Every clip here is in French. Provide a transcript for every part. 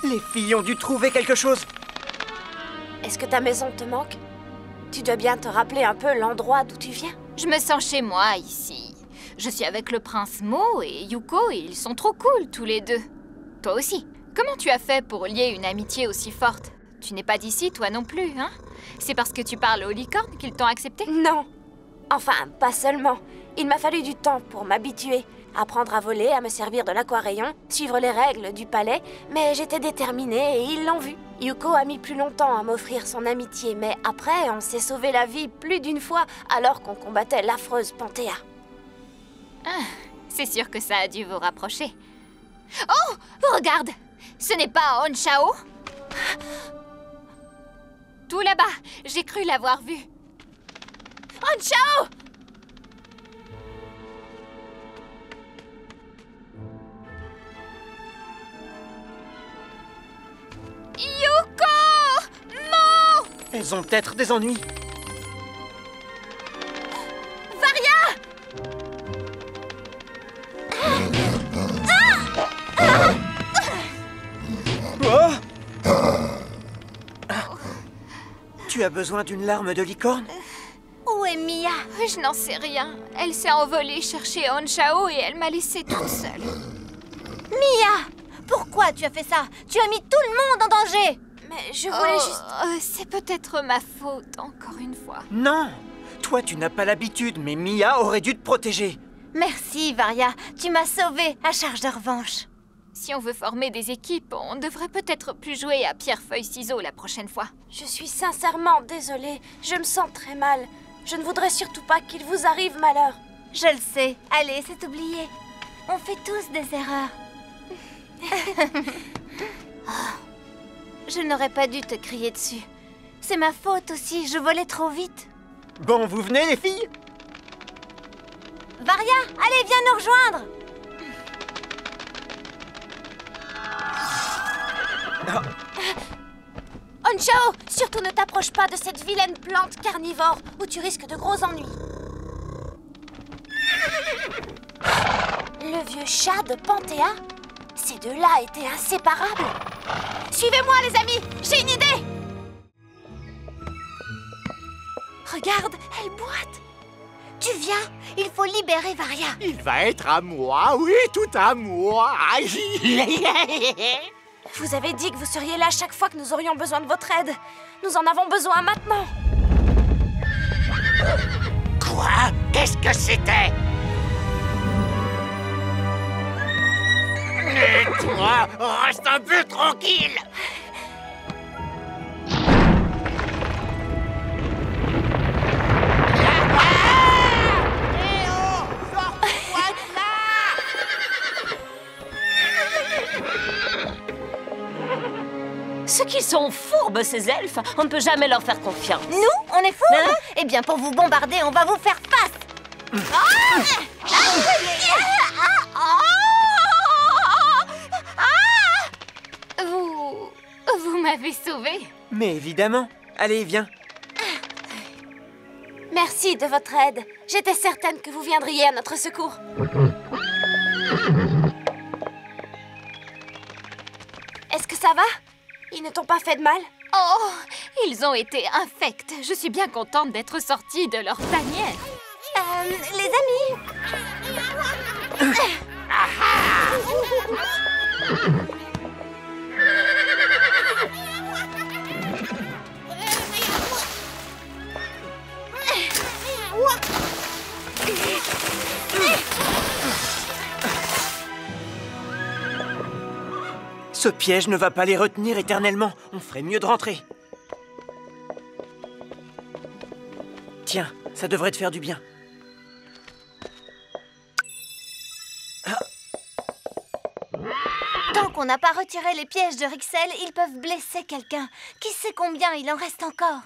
Les filles ont dû trouver quelque chose. Est-ce que ta maison te manque? Tu dois bien te rappeler un peu l'endroit d'où tu viens. Je me sens chez moi, ici. Je suis avec le prince Mo et Yuko et ils sont trop cool, tous les deux. Toi aussi. Comment tu as fait pour lier une amitié aussi forte? Tu n'es pas d'ici, toi non plus, hein? C'est parce que tu parles aux licornes qu'ils t'ont accepté? Non. Enfin, pas seulement. Il m'a fallu du temps pour m'habituer. Apprendre à voler, à me servir de l'aquarayon, suivre les règles du palais, mais j'étais déterminée et ils l'ont vu. Yuko a mis plus longtemps à m'offrir son amitié, mais après, on s'est sauvé la vie plus d'une fois alors qu'on combattait l'affreuse Panthéa. Ah, c'est sûr que ça a dû vous rapprocher. Oh, regarde! Ce n'est pas Honchao? Tout là-bas, j'ai cru l'avoir vu. Honchao! Yuko! Mo! Elles ont peut-être des ennuis. Varia! Oh! Tu as besoin d'une larme de licorne? Où est Mia? Je n'en sais rien. Elle s'est envolée chercher Honchao et elle m'a laissée toute seule. Mia! Pourquoi tu as fait ça? Tu as mis tout le monde en danger! Mais je voulais juste... C'est peut-être ma faute, encore une fois. Non! Toi, tu n'as pas l'habitude, mais Mia aurait dû te protéger. Merci, Varia. Tu m'as sauvée à charge de revanche. Si on veut former des équipes, on devrait peut-être plus jouer à pierre-feuille-ciseaux la prochaine fois. Je suis sincèrement désolée. Je me sens très mal. Je ne voudrais surtout pas qu'il vous arrive malheur. Je le sais. Allez, c'est oublié. On fait tous des erreurs. Je n'aurais pas dû te crier dessus. C'est ma faute aussi, je volais trop vite. Bon, vous venez, les filles? Varia, allez, viens nous rejoindre. Honchao, surtout ne t'approche pas de cette vilaine plante carnivore où tu risques de gros ennuis. Le vieux chat de Panthéa? Ces deux-là étaient inséparables. Suivez-moi, les amis, j'ai une idée. Regarde, elle boite. Tu viens, il faut libérer Varia. Il va être à moi, oui, tout à moi. Vous avez dit que vous seriez là chaque fois que nous aurions besoin de votre aide. Nous en avons besoin maintenant. Quoi? Qu'est-ce que c'était? Et toi, reste un peu tranquille. Ce qu'ils sont fourbes, ces elfes. On ne peut jamais leur faire confiance. Nous, on est fous, hein? Eh bien, pour vous bombarder, on va vous faire face. Vous m'avez sauvée. Mais évidemment. Allez, viens. Merci de votre aide. J'étais certaine que vous viendriez à notre secours. Est-ce que ça va? Ils ne t'ont pas fait de mal? Oh, ils ont été infects. Je suis bien contente d'être sortie de leur tanière. Les amis. Ce piège ne va pas les retenir éternellement. On ferait mieux de rentrer. Tiens, ça devrait te faire du bien. Tant qu'on n'a pas retiré les pièges de Rixel, ils peuvent blesser quelqu'un. Qui sait combien il en reste encore?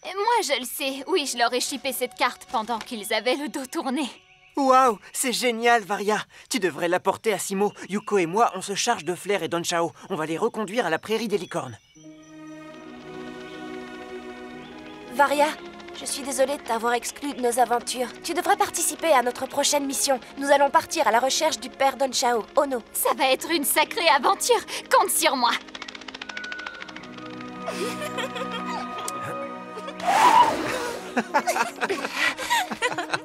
Moi, je le sais. Oui, je leur ai chippé cette carte pendant qu'ils avaient le dos tourné. Waouh, c'est génial, Varia. Tu devrais l'apporter à Simo. Yuko et moi, on se charge de Flair et d'Honchao. On va les reconduire à la prairie des licornes. Varia, je suis désolée de t'avoir exclue de nos aventures. Tu devrais participer à notre prochaine mission. Nous allons partir à la recherche du père d'Honchao, Ono. Ça va être une sacrée aventure. Compte sur moi.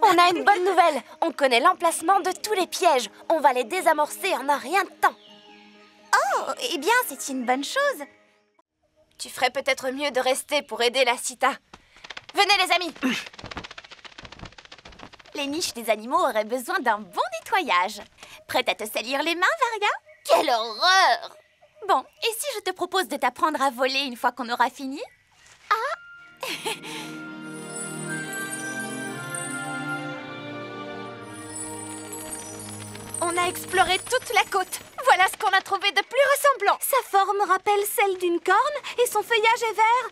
On a une bonne nouvelle. On connaît l'emplacement de tous les pièges. On va les désamorcer en un rien de temps. Oh, eh bien, c'est une bonne chose. Tu ferais peut-être mieux de rester pour aider la Cita. Venez les amis. Les niches des animaux auraient besoin d'un bon nettoyage. Prête à te salir les mains, Varia? Quelle horreur! Bon, et si je te propose de t'apprendre à voler une fois qu'on aura fini? On a exploré toute la côte. Voilà ce qu'on a trouvé de plus ressemblant. Sa forme rappelle celle d'une corne et son feuillage est vert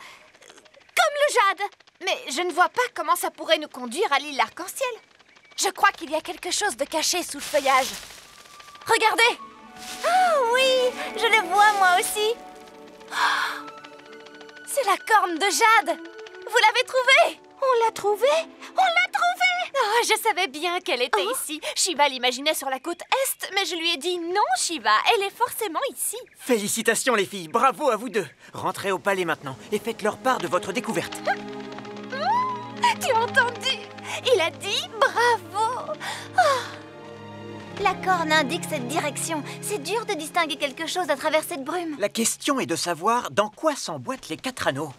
comme le jade. Mais je ne vois pas comment ça pourrait nous conduire à l'île Arc-en-Ciel. Je crois qu'il y a quelque chose de caché sous le feuillage. Regardez! Oh oui, je le vois moi aussi. C'est la corne de jade. Vous l'avez trouvée? On l'a trouvée? On l'a trouvée! Oh, je savais bien qu'elle était ici. Shiva l'imaginait sur la côte Est, mais je lui ai dit non, Shiva, elle est forcément ici. Félicitations les filles, bravo à vous deux. Rentrez au palais maintenant et faites leur part de votre découverte. Tu as entendu? Il a dit bravo. La corne indique cette direction. C'est dur de distinguer quelque chose à travers cette brume. La question est de savoir dans quoi s'emboîtent les 4 anneaux.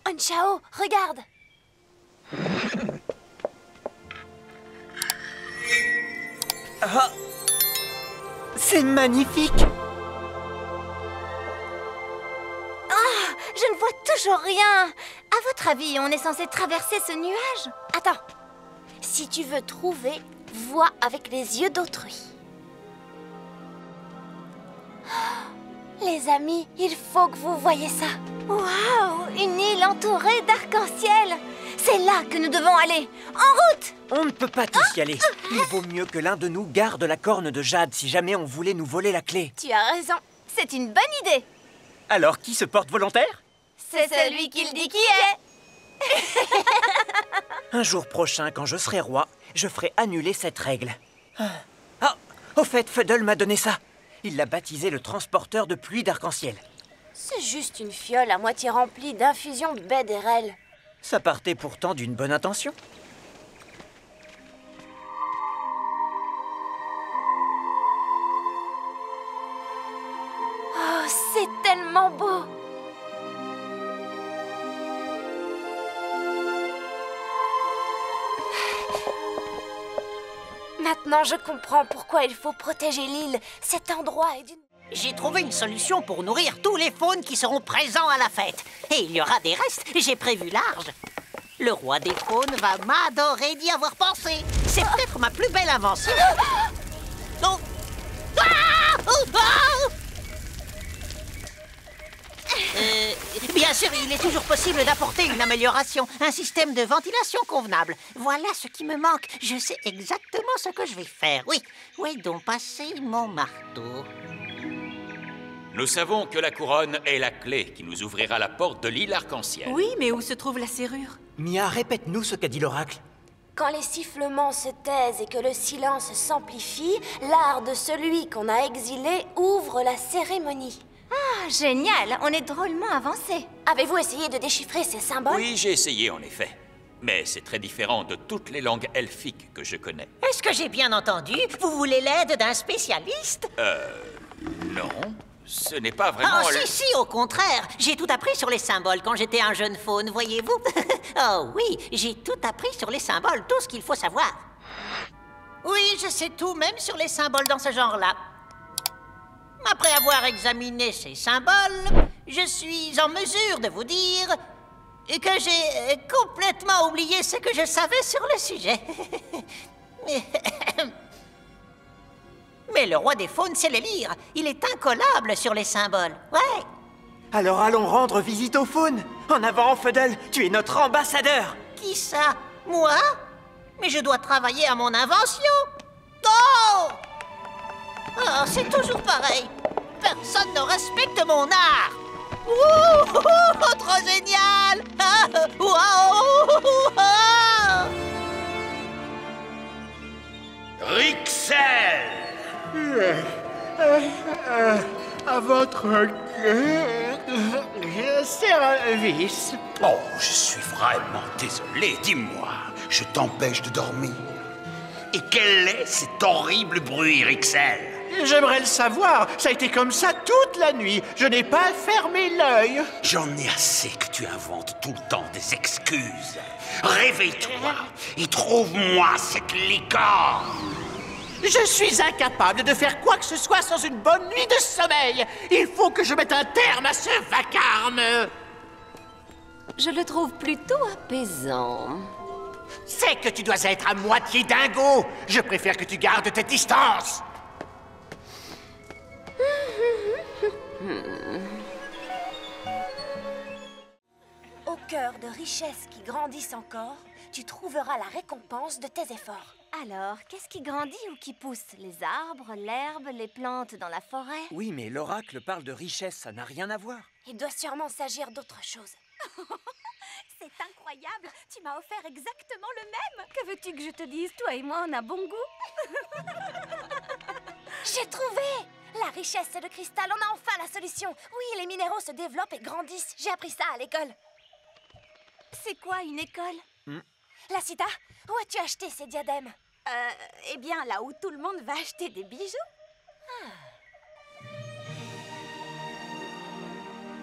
Onchao, regarde. Ah, c'est magnifique. Je ne vois toujours rien. À votre avis, on est censé traverser ce nuage? Attends. Si tu veux trouver, vois avec les yeux d'autrui. Les amis, il faut que vous voyez ça. Waouh, une île entourée d'arc-en-ciel. C'est là que nous devons aller. En route! On ne peut pas tous y aller. Il vaut mieux que l'un de nous garde la corne de jade si jamais on voulait nous voler la clé. Tu as raison. C'est une bonne idée. Alors, qui se porte volontaire? C'est celui qui le dit qui est. Un jour prochain, quand je serai roi, je ferai annuler cette règle. Ah, au fait, Fuddle m'a donné ça. Il l'a baptisé le transporteur de pluie d'arc-en-ciel. C'est juste une fiole à moitié remplie d'infusion de baie d'érel. Ça partait pourtant d'une bonne intention. Oh, c'est tellement beau. Maintenant, je comprends pourquoi il faut protéger l'île. Cet endroit est d'une... J'ai trouvé une solution pour nourrir tous les faunes qui seront présents à la fête. Et il y aura des restes, j'ai prévu large. Le roi des faunes va m'adorer d'y avoir pensé. C'est peut-être ma plus belle invention. Oh. Ah! Oh! Ah! Bien sûr, il est toujours possible d'apporter une amélioration, un système de ventilation convenable. Voilà ce qui me manque. Je sais exactement ce que je vais faire. Oui, où est donc passé mon marteau? Nous savons que la couronne est la clé qui nous ouvrira la porte de l'île Arc-en-Ciel. Oui, mais où se trouve la serrure? Mia, répète-nous ce qu'a dit l'oracle. Quand les sifflements se taisent et que le silence s'amplifie, l'art de celui qu'on a exilé ouvre la cérémonie. Ah, génial, on est drôlement avancé. Avez-vous essayé de déchiffrer ces symboles? Oui, j'ai essayé en effet. Mais c'est très différent de toutes les langues elfiques que je connais. Est-ce que j'ai bien entendu? Vous voulez l'aide d'un spécialiste? Non, ce n'est pas vraiment... Oh, si, au contraire. J'ai tout appris sur les symboles quand j'étais un jeune faune, voyez-vous? Oh oui, j'ai tout appris sur les symboles, tout ce qu'il faut savoir. Oui, je sais tout, même sur les symboles dans ce genre-là. Après avoir examiné ces symboles, je suis en mesure de vous dire que j'ai complètement oublié ce que je savais sur le sujet. Mais le roi des faunes sait les lire. Il est incollable sur les symboles. Ouais. Alors allons rendre visite aux faunes. En avant, Fuddle, tu es notre ambassadeur. Qui ça? Moi? Mais je dois travailler à mon invention. Oh! Oh, c'est toujours pareil. Personne ne respecte mon art. Ouh, trop génial! Ah, wow, ah. Rixel! À votre cœur. Service. Oh, je suis vraiment désolé, dis-moi. Je t'empêche de dormir. Et quel est cet horrible bruit, Rixel? J'aimerais le savoir. Ça a été comme ça toute la nuit. Je n'ai pas fermé l'œil. J'en ai assez que tu inventes tout le temps des excuses. Réveille-toi et trouve-moi cette licorne. Je suis incapable de faire quoi que ce soit sans une bonne nuit de sommeil. Il faut que je mette un terme à ce vacarme. Je le trouve plutôt apaisant. C'est que tu dois être à moitié dingo. Je préfère que tu gardes tes distances. Au cœur de richesses qui grandissent encore, tu trouveras la récompense de tes efforts. Alors, qu'est-ce qui grandit ou qui pousse? Les arbres, l'herbe, les plantes dans la forêt? Oui, mais l'oracle parle de richesse, ça n'a rien à voir. Il doit sûrement s'agir d'autre chose. C'est incroyable! Tu m'as offert exactement le même! Que veux-tu que je te dise? Toi et moi, on a bon goût! J'ai trouvé! La richesse et le cristal, on a enfin la solution. Oui, les minéraux se développent et grandissent. J'ai appris ça à l'école. C'est quoi une école? Lacita, où as-tu acheté ces diadèmes? Eh bien, là où tout le monde va acheter des bijoux.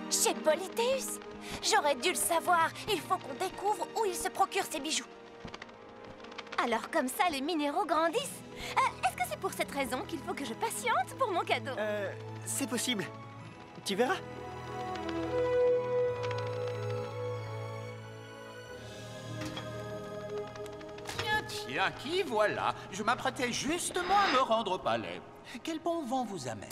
Chez Polythéus? J'aurais dû le savoir. Il faut qu'on découvre où il se procure ces bijoux. Alors comme ça, les minéraux grandissent. Est-ce que c'est pour cette raison qu'il faut que je patiente pour mon cadeau? C'est possible. Tu verras. Tiens, qui voilà? Je m'apprêtais justement à me rendre au palais. Quel bon vent vous amène?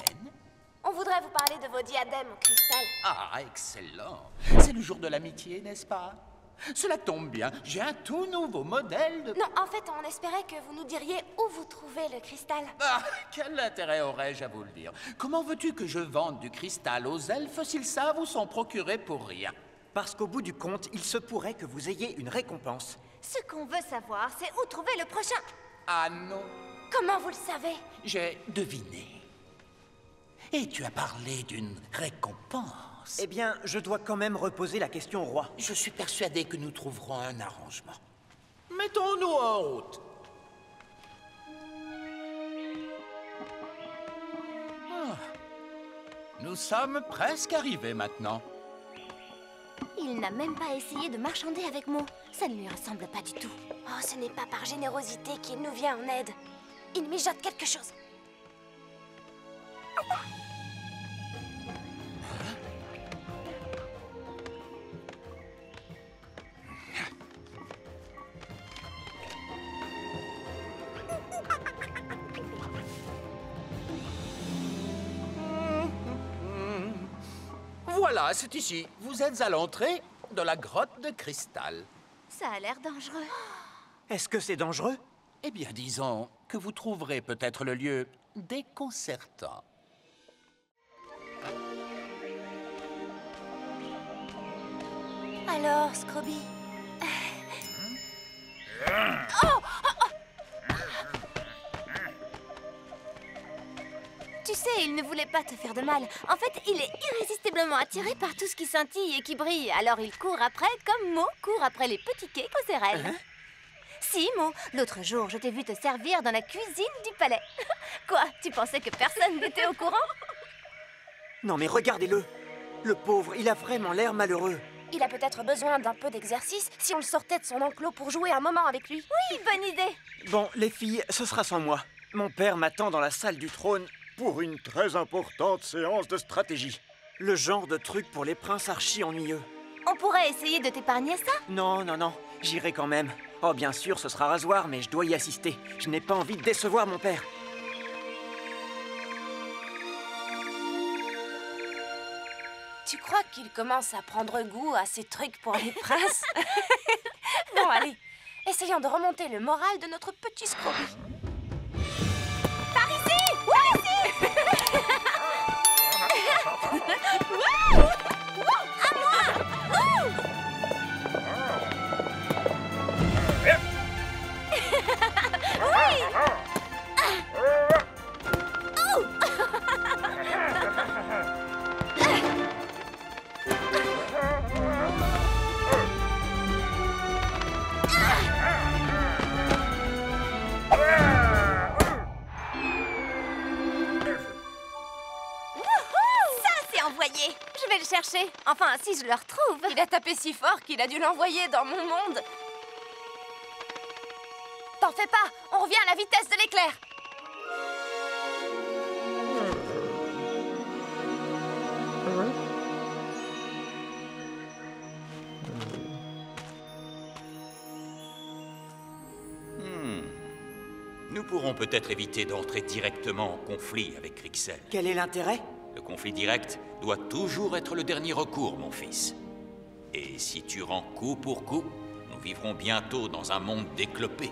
On voudrait vous parler de vos diadèmes au cristal. Ah, excellent. C'est le jour de l'amitié, n'est-ce pas? Cela tombe bien, j'ai un tout nouveau modèle de... Non, en fait, on espérait que vous nous diriez où vous trouvez le cristal. Ah, quel intérêt aurais-je à vous le dire? Comment veux-tu que je vende du cristal aux elfes s'ils savent où s'en procurer pour rien? Parce qu'au bout du compte, il se pourrait que vous ayez une récompense. Ce qu'on veut savoir, c'est où trouver le prochain. Ah non, Comment vous le savez? j'ai deviné. Et tu as parlé d'une récompense. Eh bien, je dois quand même reposer la question au roi. Je suis persuadé que nous trouverons un arrangement. Mettons-nous en route. Ah. Nous sommes presque arrivés maintenant. Il n'a même pas essayé de marchander avec moi. Ça ne lui ressemble pas du tout. Oh, ce n'est pas par générosité qu'il nous vient en aide. Il mijote quelque chose. Voilà, c'est ici. Vous êtes à l'entrée de la grotte de cristal. Ça a l'air dangereux. Est-ce que c'est dangereux? Eh bien, disons que vous trouverez peut-être le lieu déconcertant. Alors, Scroby? Tu sais, il ne voulait pas te faire de mal. En fait, il est irrésistiblement attiré par tout ce qui scintille et qui brille. Alors il court après, comme Mo court après les petits cakes aux céréales. Si, Mo, l'autre jour, je t'ai vu te servir dans la cuisine du palais. Quoi, tu pensais que personne n'était au courant? Non mais regardez-le. Le pauvre, il a vraiment l'air malheureux. Il a peut-être besoin d'un peu d'exercice si on le sortait de son enclos pour jouer un moment avec lui. Oui, bonne idée. Bon, les filles, ce sera sans moi. Mon père m'attend dans la salle du trône pour une très importante séance de stratégie. Le genre de truc pour les princes archi ennuyeux. On pourrait essayer de t'épargner ça? Non, non, non, j'irai quand même. Oh, bien sûr, ce sera rasoir, mais je dois y assister. Je n'ai pas envie de décevoir mon père. Tu crois qu'il commence à prendre goût à ces trucs pour les princes? Bon, allez, essayons de remonter le moral de notre petit Scroby. Par ici! Par ici! À moi! envoyé. Je vais le chercher. Enfin, si je le retrouve. Il a tapé si fort qu'il a dû l'envoyer dans mon monde. T'en fais pas, on revient à la vitesse de l'éclair. Nous pourrons peut-être éviter d'entrer directement en conflit avec Rixel. Quel est l'intérêt? Le conflit direct doit toujours être le dernier recours, mon fils. Et si tu rends coup pour coup, nous vivrons bientôt dans un monde déclopé.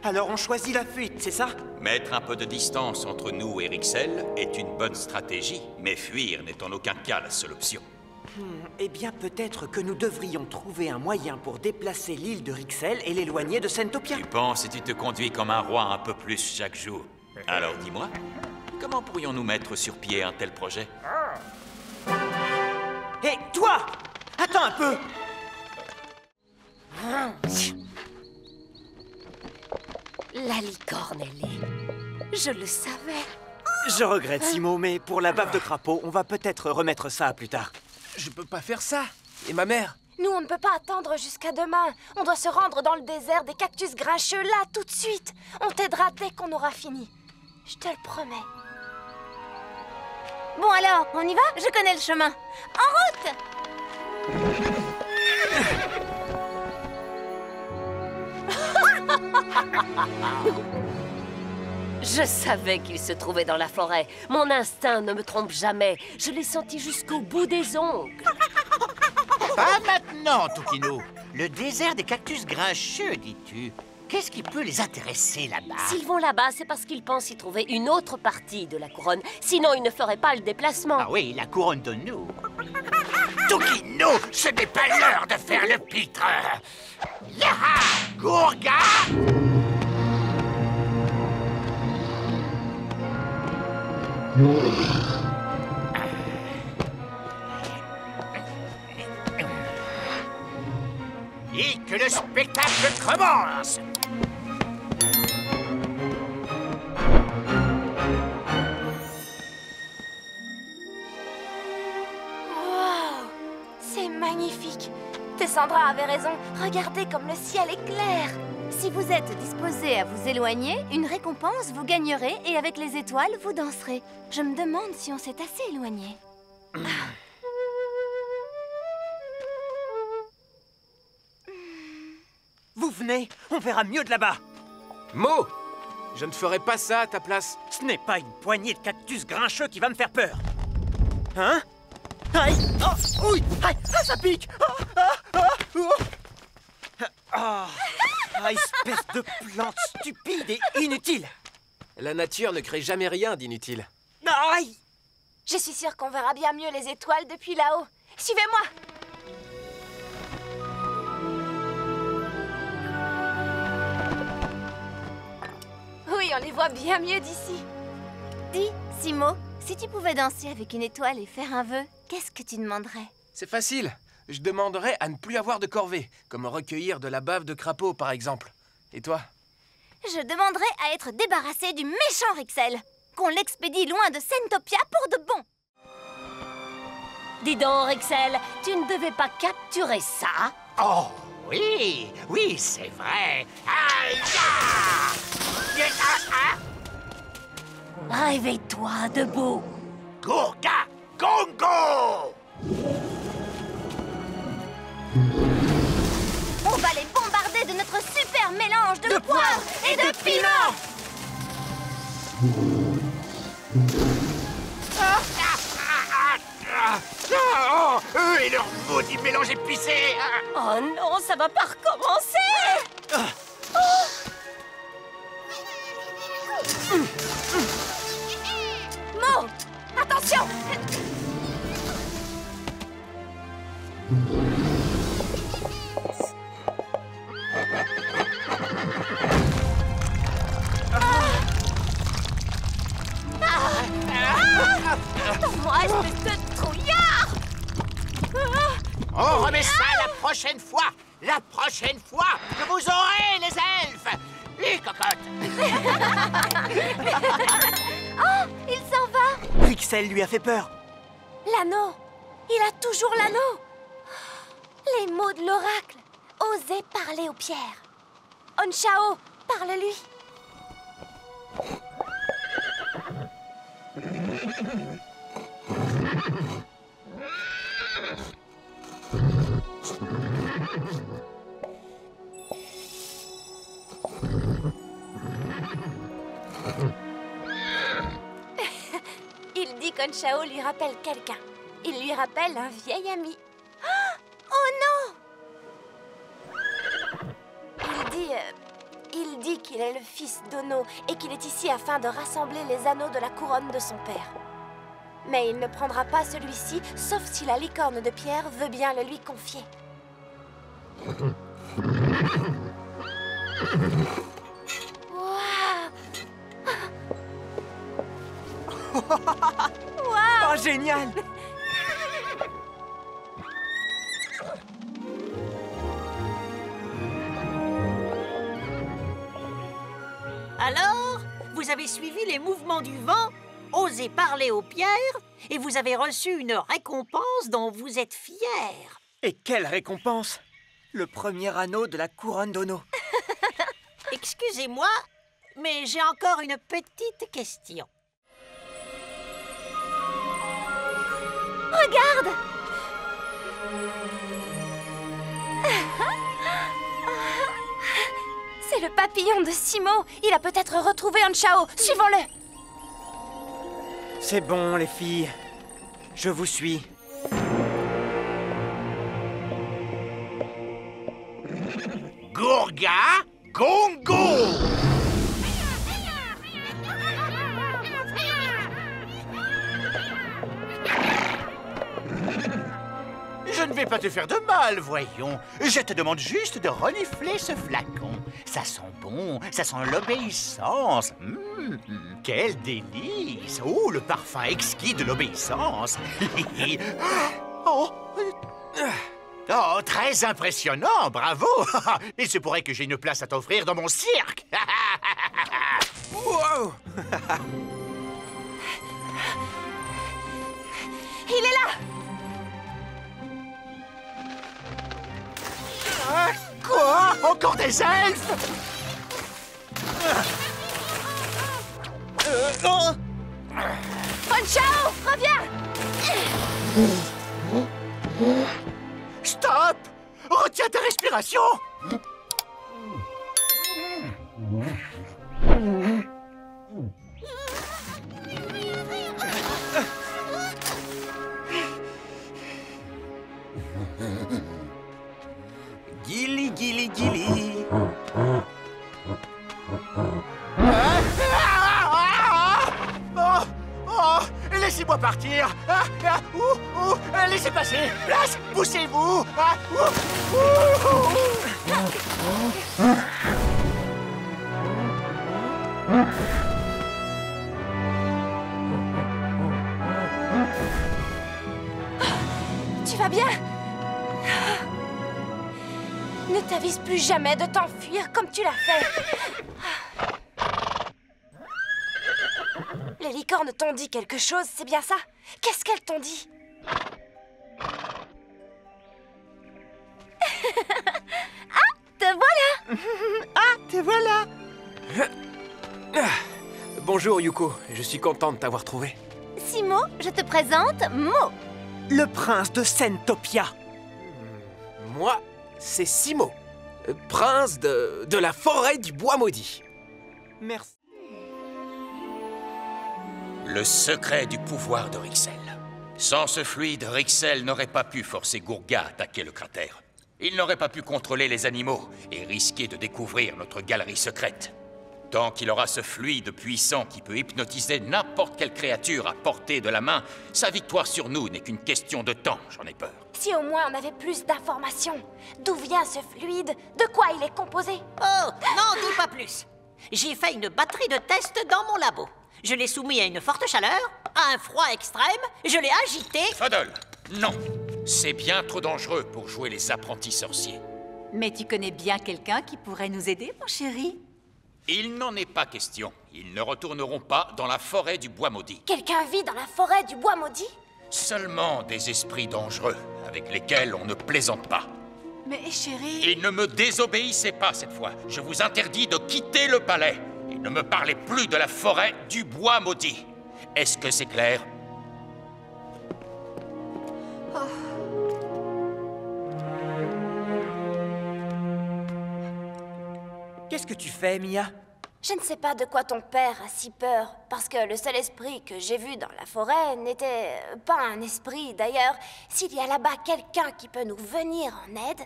Alors on choisit la fuite, c'est ça? Mettre un peu de distance entre nous et Rixel est une bonne stratégie, mais fuir n'est en aucun cas la seule option. Eh bien, peut-être que nous devrions trouver un moyen pour déplacer l'île de Rixel et l'éloigner de Sentopia. Tu penses et tu te conduis comme un roi un peu plus chaque jour. Alors dis-moi, comment pourrions-nous mettre sur pied un tel projet? Hé, toi! Attends un peu! La licorne, elle est. Je le savais. Je regrette, Simo, mais pour la bave de crapaud, on va peut-être remettre ça à plus tard. Je peux pas faire ça. Et ma mère? Nous, on ne peut pas attendre jusqu'à demain. On doit se rendre dans le désert des cactus grincheux, là, tout de suite. On t'aidera dès qu'on aura fini. Je te le promets. Bon alors, on y va? Je connais le chemin. En route! Je savais qu'il se trouvait dans la forêt. Mon instinct ne me trompe jamais. Je l'ai senti jusqu'au bout des ongles. Pas maintenant, Toukinou. Le désert des cactus grincheux, dis-tu. Qu'est-ce qui peut les intéresser là-bas? S'ils vont là-bas, c'est parce qu'ils pensent y trouver une autre partie de la couronne. Sinon, ils ne feraient pas le déplacement. Ah oui, la couronne de nous. Toukinou, ce n'est pas l'heure de faire le pitre. Yaha! Gourga! Et que le spectacle commence! Wow! C'est magnifique. Tessandra avait raison. Regardez comme le ciel est clair. Si vous êtes disposé à vous éloigner, une récompense vous gagnerez et avec les étoiles, vous danserez. Je me demande si on s'est assez éloigné. Vous venez, on verra mieux de là-bas. Mo! Je ne ferai pas ça à ta place. Ce n'est pas une poignée de cactus grincheux qui va me faire peur. Hein? Aïe! Oh! Oui! Aïe! Ah, ça pique! Espèce de plante stupide et inutile! La nature ne crée jamais rien d'inutile. Aïe! Je suis sûre qu'on verra bien mieux les étoiles depuis là-haut. Suivez-moi! Oui, on les voit bien mieux d'ici. Dis, Simo, si tu pouvais danser avec une étoile et faire un vœu, qu'est-ce que tu demanderais? C'est facile. Je demanderais à ne plus avoir de corvée, comme recueillir de la bave de crapaud, par exemple. Et toi? Je demanderais à être débarrassé du méchant Rixel. Qu'on l'expédie loin de Sentopia pour de bon. Dis donc, Rixel, tu ne devais pas capturer ça? Oh, oui, oui, c'est vrai. Aïe! Réveille-toi, debout. Gourga! Gongo! On va les bombarder de notre super mélange de poivre et de piment. Oh, eux et leur maudit mélange épicé! Oh non, ça va pas recommencer! Mo! Attention! Attends-moi, espèce de trouillard! On remet ça la prochaine fois! La prochaine fois que vous aurez les elfes! Les cocottes! Oh, il s'en va. Rixel lui a fait peur. L'anneau! Il a toujours l'anneau. Les mots de l'oracle. Osez parler aux pierres. Onshao, parle-lui. Il dit qu'Onshao lui rappelle quelqu'un. Il lui rappelle un vieil ami. Oh non! Il dit qu'il est le fils d'Ono et qu'il est ici afin de rassembler les anneaux de la couronne de son père. Mais il ne prendra pas celui-ci, sauf si la licorne de pierre veut bien le lui confier. Oh, génial! Alors, vous avez suivi les mouvements du vent, osé parler aux pierres, et vous avez reçu une récompense dont vous êtes fiers. Et quelle récompense! Le premier anneau de la couronne d'Ono. Excusez-moi, mais j'ai encore une petite question. Regarde! C'est le papillon de Simo. Il a peut-être retrouvé Onshao. Suivons-le. C'est bon, les filles. Je vous suis. Gourga, Gongo! Je ne vais pas te faire de mal, voyons. Je te demande juste de renifler ce flacon. Ça sent bon, ça sent l'obéissance. Quel délice! Oh, le parfum exquis de l'obéissance. Oh, très impressionnant, bravo. Il se pourrait que j'ai une place à t'offrir dans mon cirque. Wow! Il est là. Quoi? Encore des elfes? Onshao, reviens. Stop! Retiens ta respiration! Gili, gili, gili. Laissez-moi partir! Laissez passer! Place! Poussez-vous! Tu vas bien? Ne t'avise plus jamais de t'enfuir comme tu l'as fait. Les licornes t'ont dit quelque chose, c'est bien ça? Qu'est-ce qu'elles t'ont dit? Ah, te voilà! Ah, te voilà! Bonjour, Yuko. Je suis content de t'avoir trouvé. Simo, je te présente Mo. Le prince de Sentopia. Moi, c'est Simo, prince de la forêt du bois maudit. Merci. Le secret du pouvoir de Rixel. Sans ce fluide, Rixel n'aurait pas pu forcer Gourga à attaquer le cratère. Il n'aurait pas pu contrôler les animaux et risquer de découvrir notre galerie secrète. Tant qu'il aura ce fluide puissant qui peut hypnotiser n'importe quelle créature à portée de la main, sa victoire sur nous n'est qu'une question de temps, j'en ai peur. Si au moins on avait plus d'informations. D'où vient ce fluide? De quoi il est composé? Oh, n'en dis pas plus. J'ai fait une batterie de tests dans mon labo. Je l'ai soumis à une forte chaleur, à un froid extrême, je l'ai agité... Fadol, non. C'est bien trop dangereux pour jouer les apprentis sorciers. Mais tu connais bien quelqu'un qui pourrait nous aider, mon chéri? Il n'en est pas question. Ils ne retourneront pas dans la forêt du bois maudit. Quelqu'un vit dans la forêt du bois maudit? Seulement des esprits dangereux, avec lesquels on ne plaisante pas. Mais chérie... Et ne me désobéissez pas cette fois. Je vous interdis de quitter le palais. Et ne me parlez plus de la forêt du bois maudit. Est-ce que c'est clair? Qu'est-ce que tu fais, Mia? Je ne sais pas de quoi ton père a si peur, parce que le seul esprit que j'ai vu dans la forêt n'était pas un esprit. D'ailleurs, s'il y a là-bas quelqu'un qui peut nous venir en aide,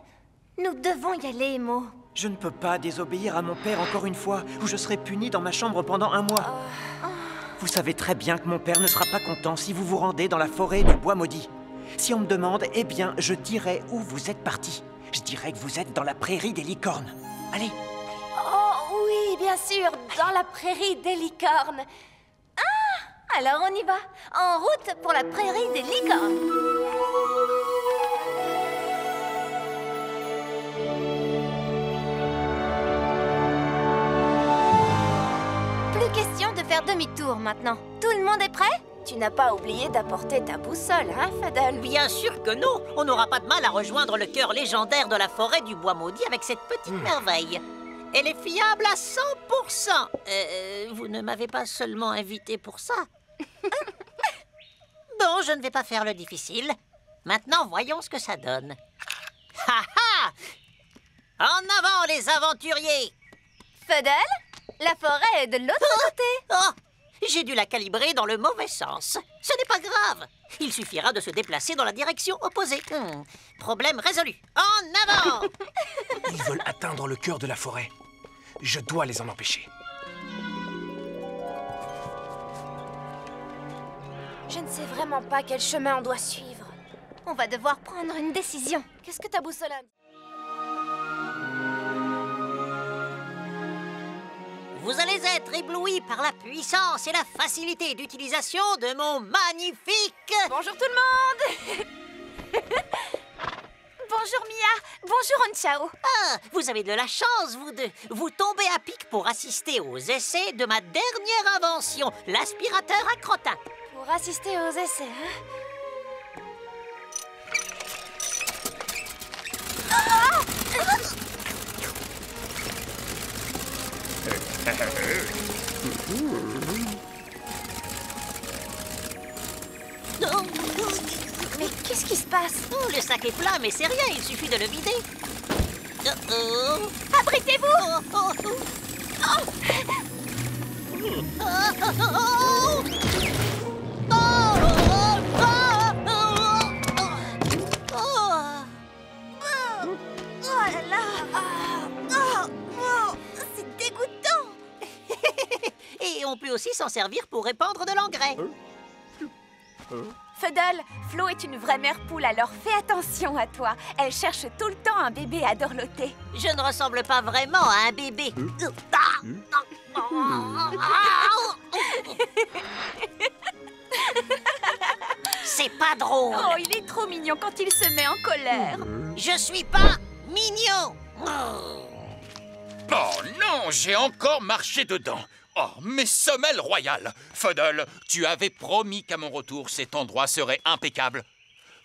nous devons y aller, Mo. Je ne peux pas désobéir à mon père encore une fois, ou je serai puni dans ma chambre pendant 1 mois. Vous savez très bien que mon père ne sera pas content si vous vous rendez dans la forêt du bois maudit. Si on me demande, eh bien, je dirai où vous êtes parti. Je dirai que vous êtes dans la prairie des licornes. Allez. Oh oui, bien sûr, dans la prairie des licornes. Ah, alors on y va. En route pour la prairie des licornes. Plus question de faire demi-tour maintenant. Tout le monde est prêt? Tu n'as pas oublié d'apporter ta boussole, hein, Fadal? Bien sûr que non. On n'aura pas de mal à rejoindre le cœur légendaire de la forêt du bois maudit avec cette petite merveille. Elle est fiable à 100%. Vous ne m'avez pas seulement invité pour ça. Bon, je ne vais pas faire le difficile. Maintenant, voyons ce que ça donne. Ha ha! En avant, les aventuriers! Fadal, la forêt est de l'autre côté. Oh! J'ai dû la calibrer dans le mauvais sens. Ce n'est pas grave. Il suffira de se déplacer dans la direction opposée. Problème résolu. En avant! Ils veulent atteindre le cœur de la forêt. Je dois les en empêcher. Je ne sais vraiment pas quel chemin on doit suivre. On va devoir prendre une décision. Qu'est-ce que ta boussole a dit? Vous allez être éblouis par la puissance et la facilité d'utilisation de mon magnifique... Bonjour tout le monde. Bonjour Mia. Bonjour Onchao. Ah, vous avez de la chance, vous deux. Vous tombez à pic pour assister aux essais de ma dernière invention, l'aspirateur à crottin. Pour assister aux essais, hein? Mais qu'est-ce qui se passe? Oh, le sac est plein, mais c'est rien, il suffit de le vider. Abritez-vous. Oh là là. C'est dégoûtant. Et on peut aussi s'en servir pour répandre de l'engrais. Fadal, Flo est une vraie mère poule, alors fais attention à toi. Elle cherche tout le temps un bébé à dorloter. Je ne ressemble pas vraiment à un bébé. C'est pas drôle. Oh, il est trop mignon quand il se met en colère. Je suis pas mignon. Oh non, j'ai encore marché dedans. Oh, mes semelles royales! Fuddle, tu avais promis qu'à mon retour, cet endroit serait impeccable.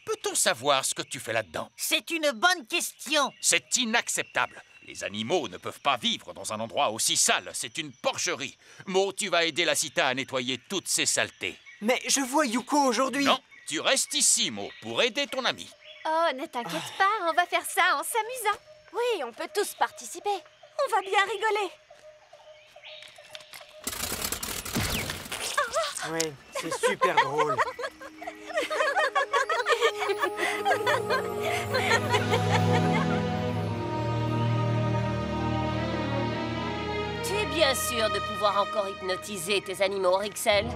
Peut-on savoir ce que tu fais là-dedans? C'est une bonne question. C'est inacceptable. Les animaux ne peuvent pas vivre dans un endroit aussi sale. C'est une porcherie. Mo, tu vas aider la Cita à nettoyer toutes ces saletés. Mais je vois Yuko aujourd'hui. Non, tu restes ici, Mo, pour aider ton ami. Oh, ne t'inquiète pas, on va faire ça en s'amusant. Oui, on peut tous participer. On va bien rigoler. Oui, c'est super drôle. Tu es bien sûr de pouvoir encore hypnotiser tes animaux, Rixel?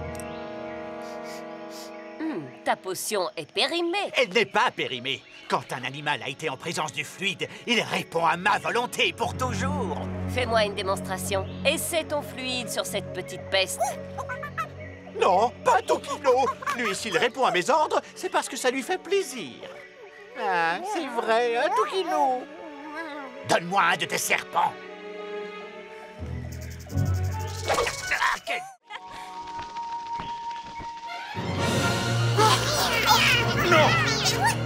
Ta potion est périmée. Elle n'est pas périmée. Quand un animal a été en présence du fluide, il répond à ma volonté pour toujours. Fais-moi une démonstration. Essaie ton fluide sur cette petite peste. Non, pas Tokino. Lui, s'il répond à mes ordres, c'est parce que ça lui fait plaisir. Ah, c'est vrai, hein, Tokino? Donne-moi un de tes serpents. Ah, quel...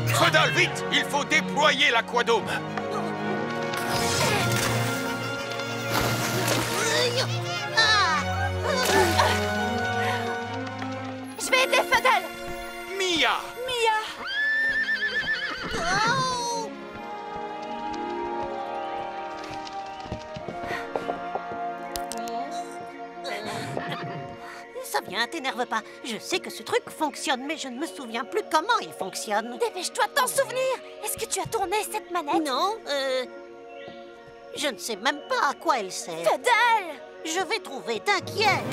Feudal, vite! Il faut déployer l'aquadome. Je vais aider Feudal. Mia! Ça vient, t'énerve pas. Je sais que ce truc fonctionne, mais je ne me souviens plus comment il fonctionne. Dépêche-toi de t'en souvenir. Est-ce que tu as tourné cette manette? Non, je ne sais même pas à quoi elle sert. Feudal! Je vais trouver, t'inquiète.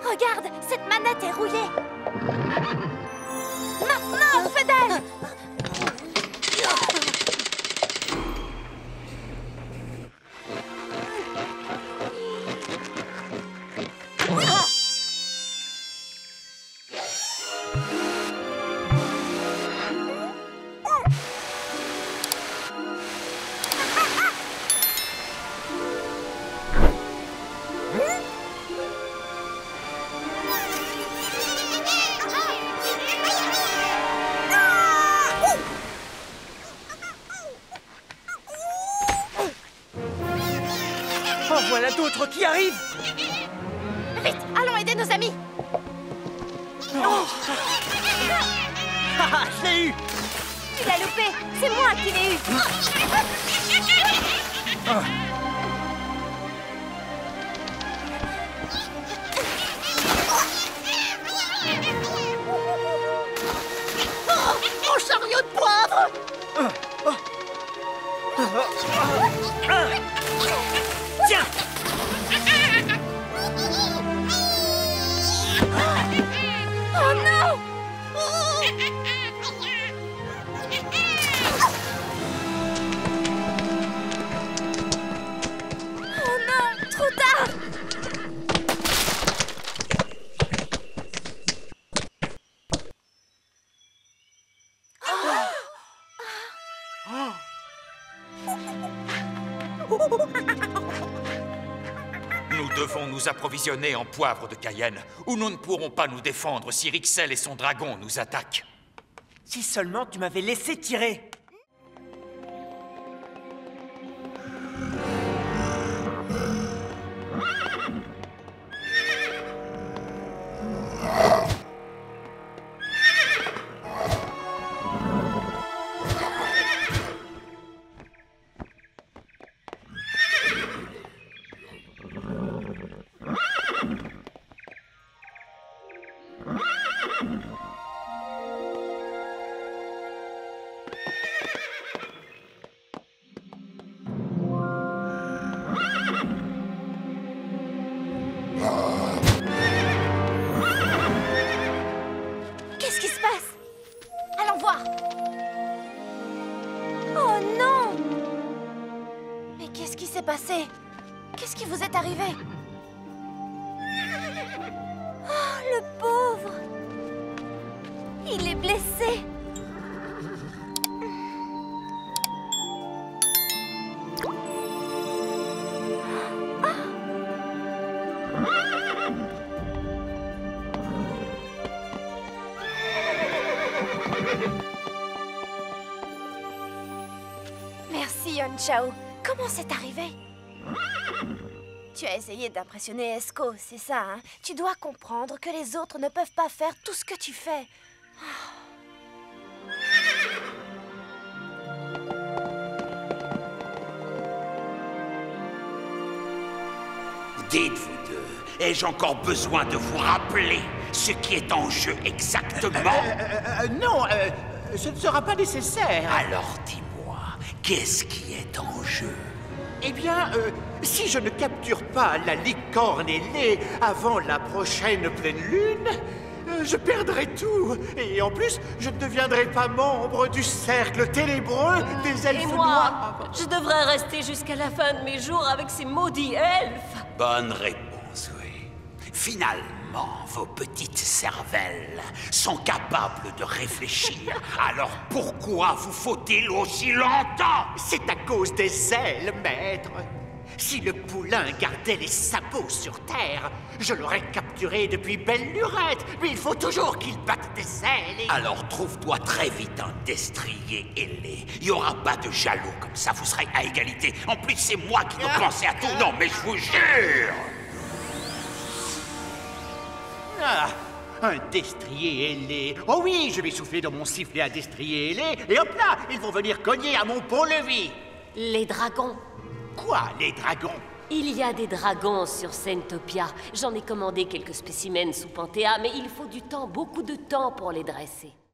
Regarde, cette manette est rouillée. Maintenant, Feudal! Oh, voilà d'autres qui arrivent! Vite, allons aider nos amis. Haha, je l'ai eu! Tu l'as loupé. C'est moi qui l'ai eu. Mon chariot de poivre! Tiens! Oh non! Oh non, trop tard! Nous devons nous approvisionner en poivre de Cayenne, ou nous ne pourrons pas nous défendre si Rixel et son dragon nous attaquent. Si seulement tu m'avais laissé tirer! Qu'est-ce qui se passe? Allons voir. Oh non! Mais qu'est-ce qui s'est passé? Qu'est-ce qui vous est arrivé? Oh, le pauvre! Il est blessé. Merci, Yon Chao. Comment c'est arrivé? Tu as essayé d'impressionner Esco, c'est ça, hein? Tu dois comprendre que les autres ne peuvent pas faire tout ce que tu fais. Dites-vous deux, ai-je encore besoin de vous rappeler ce qui est en jeu exactement? Non, ce ne sera pas nécessaire. Alors dis-moi, qu'est-ce qui est en jeu? Eh bien, si je ne capture pas la licorne ailée avant la prochaine pleine lune, je perdrai tout. Et en plus, je ne deviendrai pas membre du cercle ténébreux des elfes Et moi, noirs. je devrais rester jusqu'à la fin de mes jours avec ces maudits elfes. Bonne réponse, oui. Finalement, Comment vos petites cervelles sont capables de réfléchir? Alors pourquoi vous faut-il aussi longtemps? C'est à cause des ailes, maître. Si le poulain gardait les sabots sur terre, je l'aurais capturé depuis belle lurette. Mais il faut toujours qu'il batte des ailes et... Alors trouve-toi très vite un destrier ailé. Il n'y aura pas de jaloux comme ça, vous serez à égalité. En plus, c'est moi qui dois penser à tout. Non, mais je vous jure! Ah, un destrier ailé. Oh oui, je vais souffler dans mon sifflet à destrier ailé, et hop là, ils vont venir cogner à mon pont-levis. Les dragons. Quoi, les dragons? Il y a des dragons sur Sentopia. J'en ai commandé quelques spécimens sous Panthéa, mais il faut du temps, beaucoup de temps pour les dresser.